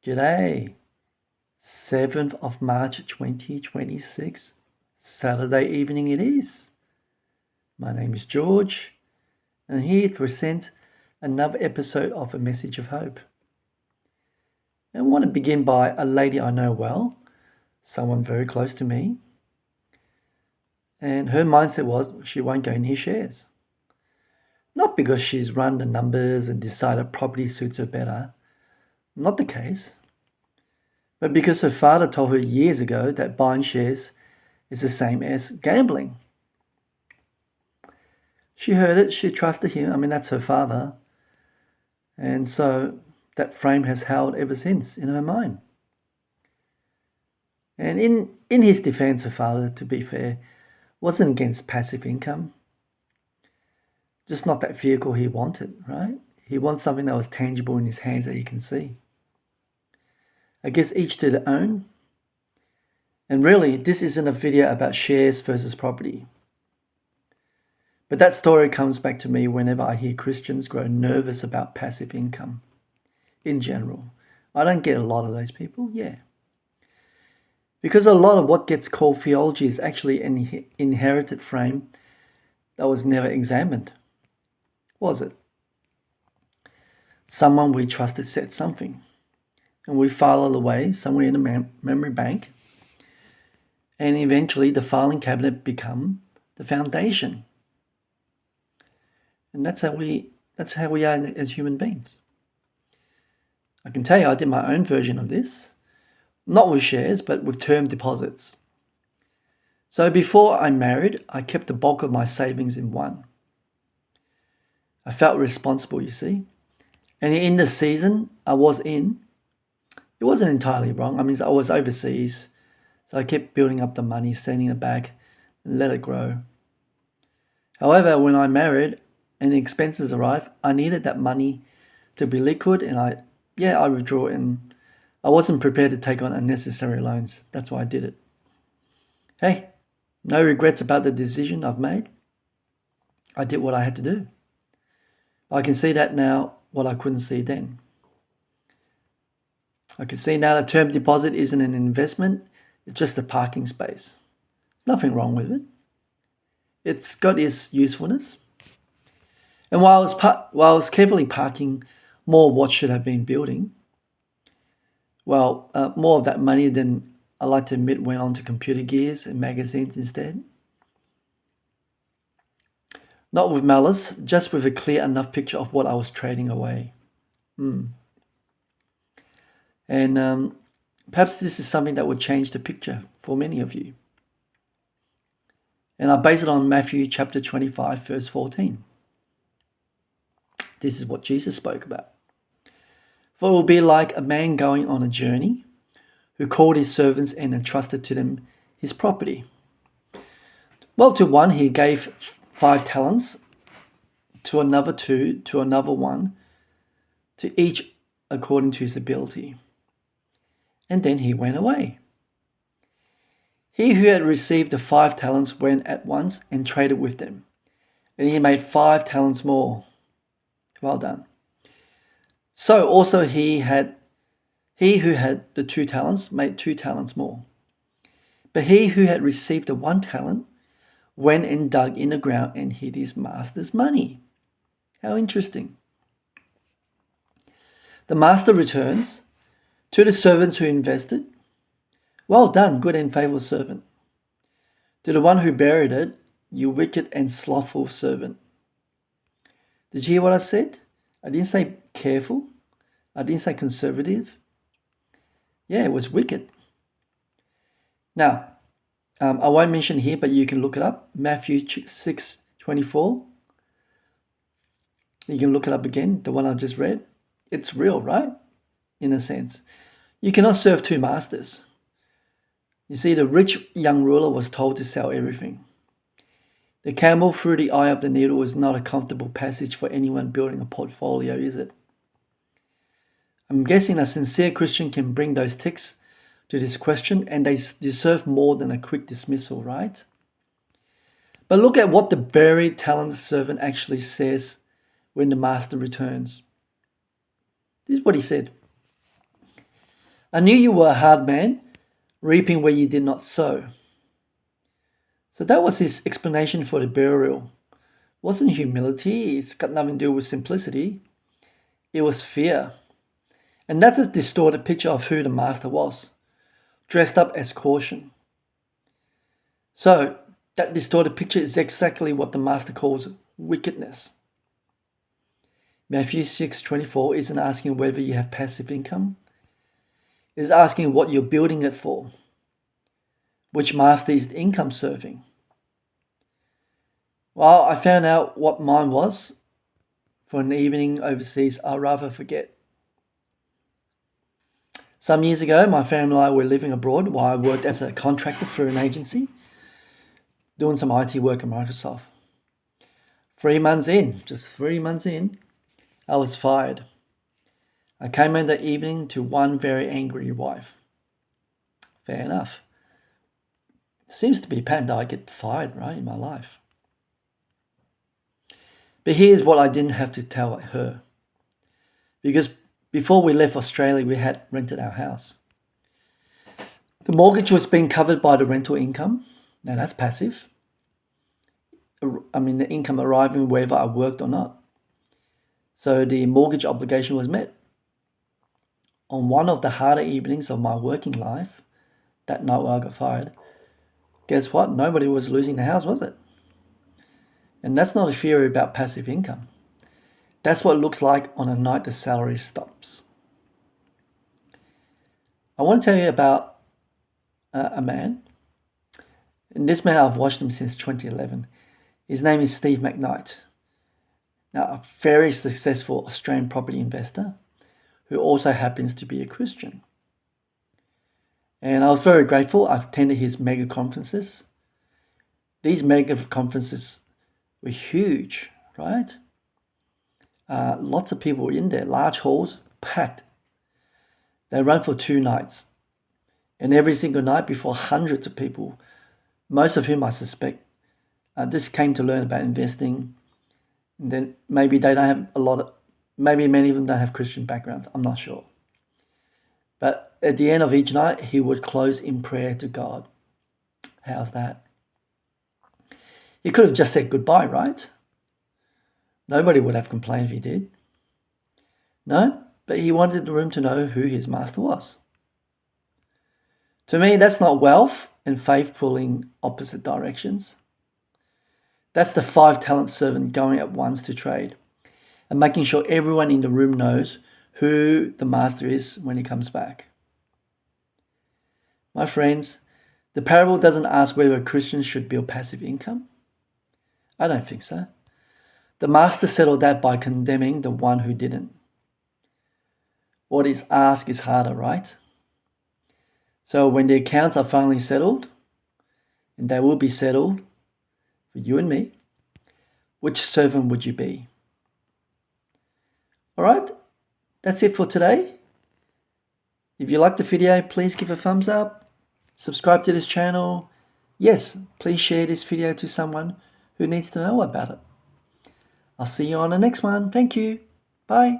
G'day, 7th of March 2026, Saturday evening it is. My name is George, and I'm here to present another episode of A Message of Hope. I want to begin by a lady I know well, someone very close to me, and her mindset was she won't go near shares. Not because she's run the numbers and decided property suits her better, not the case, but because her father told her years ago that buying shares is the same as gambling. She heard it, she trusted him, that's her father, and so that frame has held ever since in her mind. And in his defense, her father, to be fair, wasn't against passive income, just not that vehicle he wanted, right? He wants something that was tangible in his hands that he can see. I guess each to their own. And really, this isn't a video about shares versus property. But that story comes back to me whenever I hear Christians grow nervous about passive income in general. I don't get a lot of those people, yeah. Because a lot of what gets called theology is actually an inherited frame that was never examined. Was it? Someone we trusted said something, and we filed away somewhere in the memory bank, and eventually the filing cabinet become the foundation. And that's how we are as human beings. I can tell you I did my own version of this, not with shares, but with term deposits. So before I married, I kept the bulk of my savings in one. I felt responsible, you see. And in the season I was in, it wasn't entirely wrong. I was overseas, so I kept building up the money, sending it back, and let it grow. However, when I married and the expenses arrived, I needed that money to be liquid, and I withdrew it, and I wasn't prepared to take on unnecessary loans. That's why I did it. Hey, no regrets about the decision I've made. I did what I had to do. I can see that now, what I couldn't see then. I can see now that term deposit isn't an investment, it's just a parking space. There's nothing wrong with it. It's got its usefulness. And while I was carefully parking more what should have been building, more of that money than I like to admit went on to computer gears and magazines instead. Not with malice, just with a clear enough picture of what I was trading away. And perhaps this is something that would change the picture for many of you. And I base it on Matthew chapter 25, verse 14. This is what Jesus spoke about. For it will be like a man going on a journey who called his servants and entrusted to them his property. Well, to one he gave 5 talents, to another 2, to another 1, to each according to his ability. And then he went away. He who had received the 5 talents went at once and traded with them, and he made 5 talents more. Well done. So also he who had the 2 talents made 2 talents more. But he who had received the 1 talent went and dug in the ground and hid his master's money. How interesting. The master returns to the servants who invested. Well done, good and faithful servant. To the one who buried it, you wicked and slothful servant. Did you hear what I said? I didn't say careful. I didn't say conservative. Yeah, it was wicked. Now, I won't mention here, but you can look it up. Matthew 6:24. You can look it up again, the one I just read. It's real, right? In a sense. You cannot serve 2 masters. You see, the rich young ruler was told to sell everything. The camel through the eye of the needle is not a comfortable passage for anyone building a portfolio, is it? I'm guessing a sincere Christian can bring those ticks to this question, and they deserve more than a quick dismissal, right? But look at what the buried talented servant actually says when the master returns. This is what he said. I knew you were a hard man, reaping where you did not sow. So that was his explanation for the burial. It wasn't humility, it's got nothing to do with simplicity. It was fear. And that's a distorted picture of who the master was, dressed up as caution. So that distorted picture is exactly what the master calls wickedness. Matthew 6:24 isn't asking whether you have passive income. It's asking what you're building it for. Which master is the income serving? Well, I found out what mine was for an evening overseas. I'd rather forget. Some years ago, my family and I were living abroad while I worked as a contractor for an agency, doing some IT work at Microsoft. 3 months in, just 3 months in, I was fired. I came in that evening to one very angry wife. Fair enough. Seems to be a pattern that I get fired, right, in my life. But here's what I didn't have to tell her. Because before we left Australia, we had rented our house. The mortgage was being covered by the rental income. Now that's passive. I mean, the income arriving whether I worked or not. So the mortgage obligation was met. On one of the harder evenings of my working life, that night when I got fired, guess what? Nobody was losing the house, was it? And that's not a theory about passive income. That's what it looks like on a night the salary stops. I want to tell you about a man. And this man, I've watched him since 2011. His name is Steve McKnight. Now, a very successful Australian property investor who also happens to be a Christian. And I was very grateful. I've attended his mega conferences. These mega conferences were huge, right? Lots of people were in there, large halls, packed. They run for 2 nights. And every single night before hundreds of people, most of whom I suspect just came to learn about investing. And then maybe they don't have maybe many of them don't have Christian backgrounds. I'm not sure. But at the end of each night, he would close in prayer to God. How's that? He could have just said goodbye, right? Nobody would have complained if he did. No, but he wanted the room to know who his master was. To me, that's not wealth and faith pulling opposite directions. That's the 5-talent servant going at once to trade and making sure everyone in the room knows who the master is when he comes back. My friends, the parable doesn't ask whether Christians should build passive income. I don't think so. The master settled that by condemning the one who didn't. What is asked is harder, right? So when the accounts are finally settled, and they will be settled for you and me, which servant would you be? All right, that's it for today. If you liked the video, please give a thumbs up, subscribe to this channel. Yes, please share this video to someone who needs to know about it. I'll see you on the next one. Thank you. Bye.